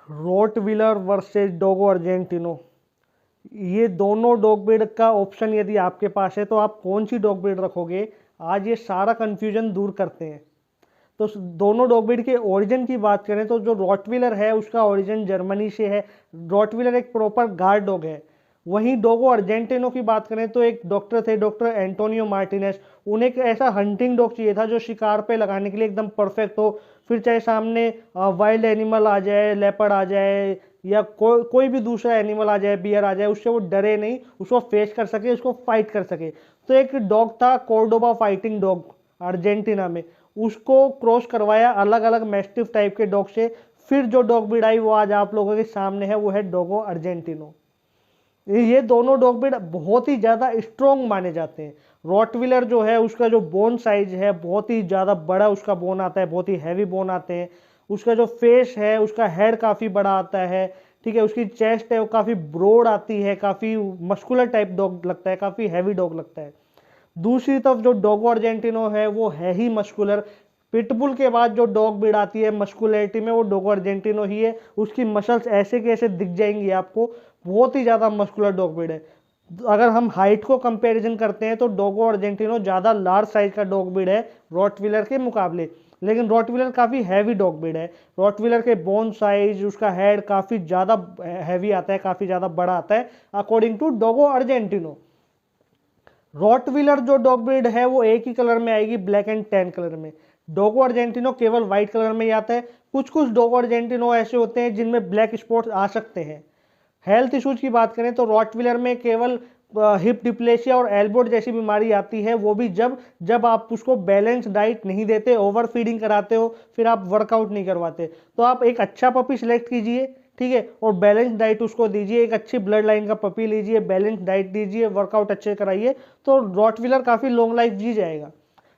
Rottweiler versus डोगो Argentino, ये दोनों dog breed का ऑप्शन यदि आपके पास है तो आप कौन सी डॉग ब्रीड रखोगे, आज ये सारा कंफ्यूजन दूर करते हैं। तो दोनों डॉग ब्रीड के ओरिजिन की बात करें तो जो रॉटविलर है उसका ओरिजिन जर्मनी से है। रॉटविलर एक प्रॉपर गार्ड डॉग है। वहीं डोगो अर्जेंटिनो की बात करें तो एक डॉक्टर थे, डॉक्टर एंटोनियो मार्टिनेस। उन्हें एक ऐसा हंटिंग डॉग चाहिए था जो शिकार पे लगाने के लिए एकदम परफेक्ट हो। फिर चाहे सामने वाइल्ड एनिमल आ जाए, लेपर्ड आ जाए या कोई भी दूसरा एनिमल आ जाए, बियर आ जाए, उससे वो डरे नहीं, उसको फेस कर सके, उसको फाइट कर सके। तो एक डॉग था कोर्डोबा फाइटिंग डॉग अर्जेंटीना में, उसको क्रॉस करवाया अलग अलग मैस्टिफ टाइप के डॉग से। फिर जो डॉग ब्रीड आई वो आज आप लोगों के सामने है, वो है डोगो अर्जेंटिनो। ये दोनों डॉग ब्रीड बहुत ही ज़्यादा स्ट्रॉन्ग माने जाते हैं। रॉटविलर जो है उसका जो बोन साइज है बहुत ही ज़्यादा बड़ा उसका बोन आता है, बहुत ही हैवी बोन आते हैं। उसका जो फेस है, उसका हेड काफ़ी बड़ा आता है, ठीक है। उसकी चेस्ट है वो काफ़ी ब्रॉड आती है, काफ़ी मस्कुलर टाइप डॉग लगता है, काफ़ी हैवी डॉग लगता है। दूसरी तरफ जो डोगो अर्जेंटिनो है वो है ही मस्कुलर। पिटबुल के बाद जो डॉग ब्रीड आती है मस्कुलरिटी में, वो डोगो अर्जेंटिनो ही है। उसकी मसल्स ऐसे कैसे दिख जाएंगी आपको, बहुत ही ज़्यादा मस्कुलर डॉग ब्रीड है। अगर हम हाइट को कंपैरिजन करते हैं तो डोगो अर्जेंटिनो ज़्यादा लार्ज साइज का डॉग ब्रीड है रॉटविलर के मुकाबले। लेकिन रॉटविलर काफ़ी हैवी डॉग ब्रीड है। रॉटविलर के बोन साइज, उसका हेड काफ़ी ज़्यादा हैवी आता है, काफ़ी ज़्यादा बड़ा आता है अकॉर्डिंग टू डोगो अर्जेंटिनो। रॉटविलर जो डॉग ब्रीड है वो एक ही कलर में आएगी, ब्लैक एंड टैन कलर में। डोगो अर्जेंटिनो केवल व्हाइट कलर में ही आता है। कुछ कुछ डोगो अर्जेंटिनो ऐसे होते हैं जिनमें ब्लैक स्पॉट्स आ सकते हैं। हेल्थ इश्यूज की बात करें तो रॉटविलर में केवल हिप डिप्लेशिया और एल्बोट जैसी बीमारी आती है, वो भी जब जब आप उसको बैलेंस डाइट नहीं देते, ओवर फीडिंग कराते हो, फिर आप वर्कआउट नहीं करवाते। तो आप एक अच्छा पपी सिलेक्ट कीजिए, ठीक है, और बैलेंस डाइट उसको दीजिए। एक अच्छी ब्लड लाइन का पपी लीजिए, बैलेंस डाइट दीजिए, वर्कआउट अच्छे कराइए, तो रॉटविलर काफ़ी लॉन्ग लाइफ जी जाएगा।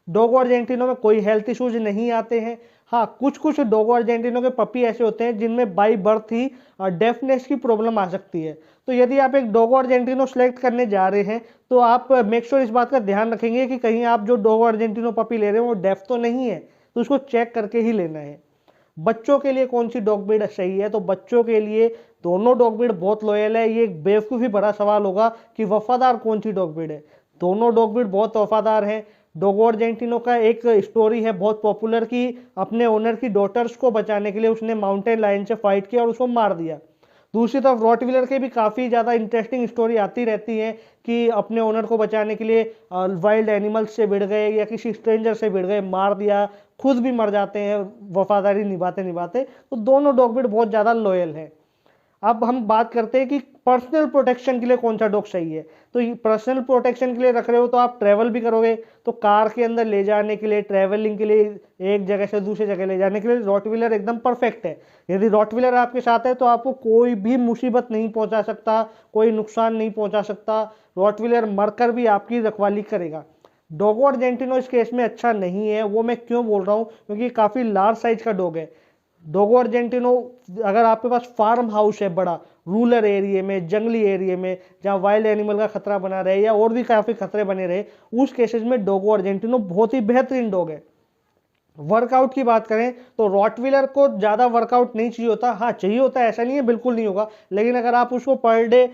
डोगो अर्जेंटिनो में कोई हेल्थ इश्यूज नहीं आते हैं। हाँ, कुछ कुछ डोगो अर्जेंटिनो के पपी ऐसे होते हैं जिनमें बाई बर्थ ही डेफनेस की प्रॉब्लम आ सकती है। तो यदि आप एक डोगो अर्जेंटिनो सेलेक्ट करने जा रहे हैं तो आप मेक श्योर इस बात का ध्यान रखेंगे कि कहीं आप जो डोगो अर्जेंटिनो पपी ले रहे हैं वो डेफ तो नहीं है, तो उसको चेक करके ही लेना है। बच्चों के लिए कौन सी डॉग ब्रीड सही है, तो बच्चों के लिए दोनों डॉग ब्रीड बहुत लॉयल है। ये एक बेवकूफ़ी बड़ा सवाल होगा कि वफादार कौन सी डॉग ब्रीड है। दोनों डॉग ब्रीड बहुत वफादार हैं। डोगो अर्जेंटिनो का एक स्टोरी है बहुत पॉपुलर कि अपने ओनर की डॉटर्स को बचाने के लिए उसने माउंटेन लायन से फाइट किया और उसको मार दिया। दूसरी तरफ रॉटविलर के भी काफ़ी ज़्यादा इंटरेस्टिंग स्टोरी आती रहती है कि अपने ओनर को बचाने के लिए वाइल्ड एनिमल्स से भिड़ गए या किसी स्ट्रेंजर से भिड़ गए, मार दिया, खुद भी मर जाते हैं वफादारी निभाते निभाते। तो दोनों डॉग ब्रीड बहुत ज़्यादा लॉयल है। अब हम बात करते हैं कि पर्सनल प्रोटेक्शन के लिए कौन सा डॉग सही है। तो पर्सनल प्रोटेक्शन के लिए रख रहे हो तो आप ट्रैवल भी करोगे, तो कार के अंदर ले जाने के लिए, ट्रैवलिंग के लिए, एक जगह से दूसरी जगह ले जाने के लिए रॉटविलर एकदम परफेक्ट है। यदि रॉटविलर आपके साथ है तो आपको कोई भी मुसीबत नहीं पहुंचा सकता, कोई नुकसान नहीं पहुंचा सकता। रॉटविलर मरकर भी आपकी रखवाली करेगा। डोगो अर्जेंटिनो इस केस में अच्छा नहीं है। वो मैं क्यों बोल रहा हूँ, क्योंकि काफ़ी लार्ज साइज का डॉग है। डोगो अर्जेंटिनो, अगर आपके पास फार्म हाउस है बड़ा, रूरल एरिया में, जंगली एरिया में, जहाँ वाइल्ड एनिमल का खतरा बना रहे या और भी काफ़ी खतरे बने रहे, उस केसेस में डोगो अर्जेंटिनो बहुत ही बेहतरीन डॉग है। वर्कआउट की बात करें तो रॉटविलर को ज़्यादा वर्कआउट नहीं चाहिए होता। हाँ, चाहिए होता है, ऐसा नहीं है बिल्कुल नहीं होगा, लेकिन अगर आप उसको पर डे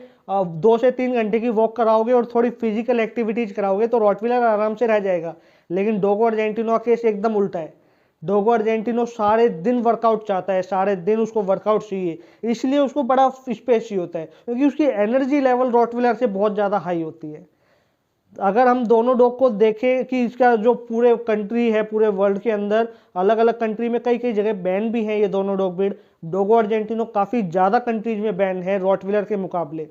2 से 3 घंटे की वॉक कराओगे और थोड़ी फिजिकल एक्टिविटीज कराओगे तो रॉटविलर आराम से रह जाएगा। लेकिन डोगो अर्जेंटिनो का केस एकदम उल्टा है। डोगो अर्जेंटिनो सारे दिन वर्कआउट चाहता है, सारे दिन उसको वर्कआउट चाहिए, इसलिए उसको बड़ा स्पेस चाहिए होता है, क्योंकि उसकी एनर्जी लेवल रॉटविलर से बहुत ज़्यादा हाई होती है। अगर हम दोनों डॉग को देखें कि इसका जो पूरे कंट्री है, पूरे वर्ल्ड के अंदर अलग अलग कंट्री में कई कई जगह बैन भी हैं ये दोनों डॉग ब्रीड। डोगो अर्जेंटिनो काफ़ी ज़्यादा कंट्रीज में बैन है रॉटविलर के मुकाबले।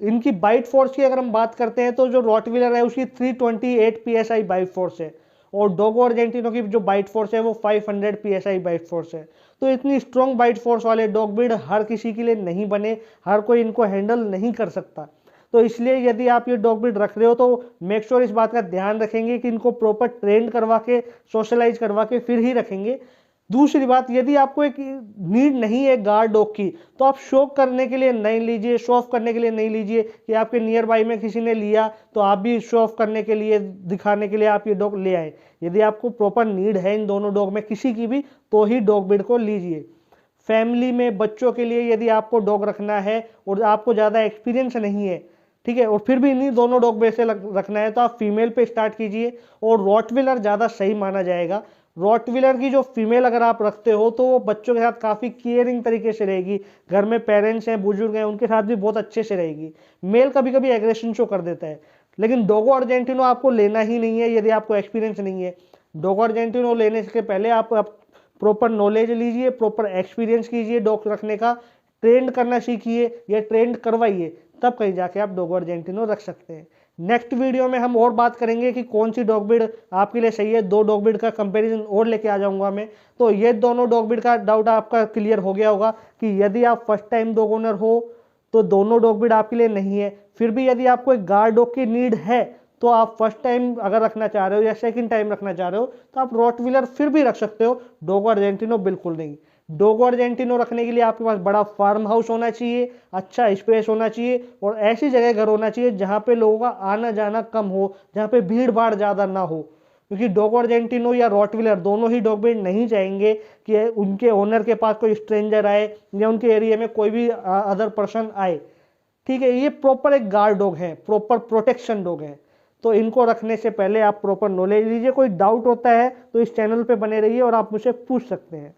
इनकी बाइट फोर्स की अगर हम बात करते हैं तो जो रॉटविलर है उसकी 328 PSI बाइट फोर्स है, और डोगो अर्जेंटिनो की जो बाइट फोर्स है वो 500 PSI बाइट फोर्स है। तो इतनी स्ट्रॉन्ग बाइट फोर्स वाले डॉग ब्रीड हर किसी के लिए नहीं बने, हर कोई इनको हैंडल नहीं कर सकता। तो इसलिए यदि आप ये डॉग ब्रीड रख रहे हो तो मेक श्योर इस बात का ध्यान रखेंगे कि इनको प्रॉपर ट्रेन करवा के, सोशलाइज करवा के फिर ही रखेंगे। दूसरी बात, यदि आपको एक नीड नहीं है गार्ड डॉग की तो आप शो करने के लिए नहीं लीजिए, शो ऑफ करने के लिए नहीं लीजिए कि आपके नियर बाई में किसी ने लिया तो आप भी शो ऑफ करने के लिए, दिखाने के लिए आप ये डॉग ले आए। यदि आपको प्रॉपर नीड है इन दोनों डॉग में किसी की भी तो ही डॉग ब्रीड को लीजिए। फैमिली में बच्चों के लिए यदि आपको डॉग रखना है और आपको ज़्यादा एक्सपीरियंस नहीं है, ठीक है, और फिर भी इन्हीं दोनों डॉग में से रखना है, तो आप फीमेल पे स्टार्ट कीजिए। और रॉटविलर ज़्यादा सही माना जाएगा। रॉटविलर की जो फीमेल अगर आप रखते हो तो वो बच्चों के साथ काफ़ी केयरिंग तरीके से रहेगी, घर में पेरेंट्स हैं, बुजुर्ग हैं, उनके साथ भी बहुत अच्छे से रहेगी। मेल कभी कभी एग्रेशन शो कर देता है, लेकिन डोगो अर्जेंटिनो आपको लेना ही नहीं है यदि आपको एक्सपीरियंस नहीं है। डोगो अर्जेंटिनो लेने से पहले आप प्रॉपर नॉलेज लीजिए, प्रॉपर एक्सपीरियंस कीजिए, डॉग रखने का ट्रेंड करना सीखिए या ट्रेंड करवाइए, तब कहीं जाके आप डोगो अर्जेंटिनो रख सकते हैं। नेक्स्ट वीडियो में हम और बात करेंगे कि कौन सी डॉग ब्रीड आपके लिए सही है। 2 डॉग ब्रीड का कंपैरिजन और लेके आ जाऊंगा मैं। तो ये दोनों डॉग ब्रीड का डाउट आपका क्लियर हो गया होगा कि यदि आप फर्स्ट टाइम डॉग ओनर हो तो दोनों डॉग ब्रीड आपके लिए नहीं है। फिर भी यदि आपको एक गार्ड डॉग की नीड है तो आप फर्स्ट टाइम अगर रखना चाह रहे हो या सेकंड टाइम रखना चाह रहे हो तो आप रॉटविलर फिर भी रख सकते हो, डोगो अर्जेंटिनो बिल्कुल नहीं। डोगो अर्जेंटिनो रखने के लिए आपके पास बड़ा फार्म हाउस होना चाहिए, अच्छा स्पेस होना चाहिए और ऐसी जगह घर होना चाहिए जहाँ पे लोगों का आना जाना कम हो, जहाँ पे भीड़ भाड़ ज़्यादा ना हो। क्योंकि डोगो अर्जेंटिनो या रॉटविलर दोनों ही डॉग ब्रीड नहीं चाहेंगे कि उनके ओनर के पास कोई स्ट्रेंजर आए या उनके एरिया में कोई भी अदर पर्सन आए। ठीक है, ये प्रॉपर एक गार्ड डॉग है, प्रॉपर प्रोटेक्शन डॉग है। तो इनको रखने से पहले आप प्रॉपर नॉलेज लीजिए। कोई डाउट होता है तो इस चैनल पे बने रहिए और आप मुझसे पूछ सकते हैं।